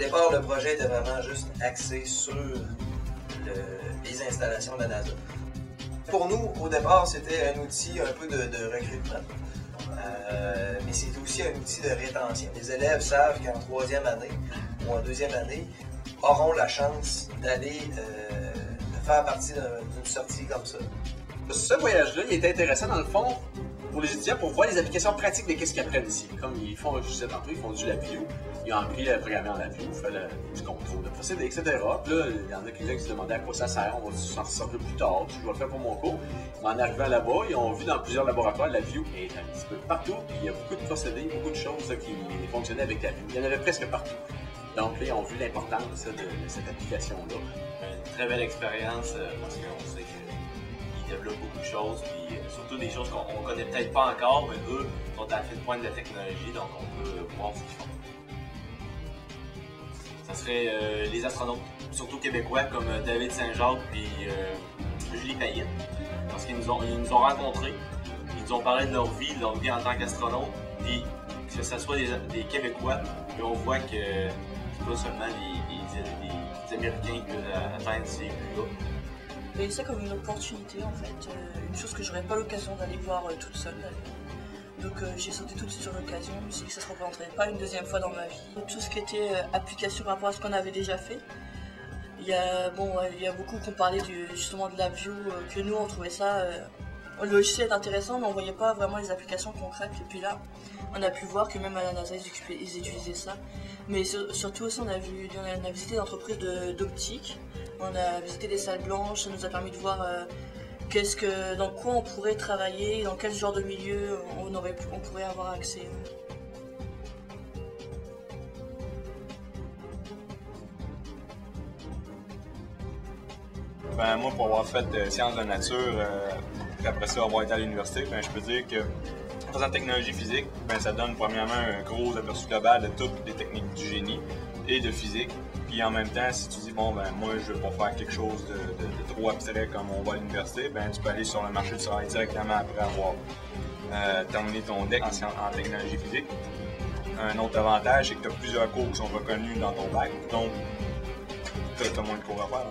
départ, le projet était vraiment juste axé sur les installations de la NASA. Pour nous, au départ, c'était un outil un peu de recrutement. Mais c'est aussi un outil de rétention. Les élèves savent qu'en troisième année ou en deuxième année, auront la chance d'aller faire partie d'une sortie comme ça. Ce voyage-là, il était intéressant dans le fond pour les étudiants pour voir les applications pratiques de ce qu'ils apprennent ici. Comme ils font, je disais tantôt, ils font du LabVIEW, ils ont appris à programmer en LabVIEW, du contrôle de procédés, etc. Puis là, il y en a quelqu'un qui se demandaient à quoi ça sert, on va s'en ressortir plus tard, je vais le faire pour mon cours. Mais en arrivant là-bas, ils ont vu dans plusieurs laboratoires, LabVIEW est un petit peu partout, puis il y a beaucoup de procédés, beaucoup de choses qui fonctionnaient avec LabVIEW. Il y en avait presque partout. Donc là, ils ont vu l'importance de cette application-là. Une très belle expérience parce qu'on sait qu'ils développent beaucoup de choses, puis surtout des choses qu'on ne connaît peut-être pas encore, mais eux sont à la fine pointe de la technologie, donc on peut voir ce qu'ils font. Ça serait les astronautes, surtout québécois comme David Saint-Jacques et Julie Payette, parce qu'ils nous ont rencontrés, ils nous ont parlé de leur vie en tant qu'astronautes, puis que ce soit des Québécois, puis on voit que c'est pas seulement les Américains qui veulent atteindre ces buts-là. J'ai voyais ça comme une opportunité en fait, une chose que j'aurais pas l'occasion d'aller voir toute seule. Donc j'ai sauté tout de suite sur l'occasion, je me suis dit que ça se représenterait pas une deuxième fois dans ma vie. Tout ce qui était application par rapport à ce qu'on avait déjà fait. Il y a beaucoup qui ont parlé justement de LabVIEW, que nous on trouvait ça, le logiciel est intéressant mais on voyait pas vraiment les applications concrètes. Et puis là, on a pu voir que même à la NASA ils utilisaient ça. Mais surtout aussi on a visité des entreprises d'optique, on a visité des salles blanches, ça nous a permis de voir dans quoi on pourrait travailler, dans quel genre de milieu on pourrait avoir accès. Ben, moi, pour avoir fait sciences de la nature, puis après ça avoir été à l'université, ben, je peux dire que en faisant technologie physique, ben, ça donne premièrement un gros aperçu global de toutes les techniques du génie et de physique. Puis en même temps, si tu dis, bon, ben moi, je veux pas faire quelque chose de trop abstrait comme on va à l'université, ben tu peux aller sur le marché du travail directement après avoir terminé ton DEC en technologie physique. Un autre avantage, c'est que tu as plusieurs cours qui sont reconnus dans ton bac, donc tu as moins de cours à faire.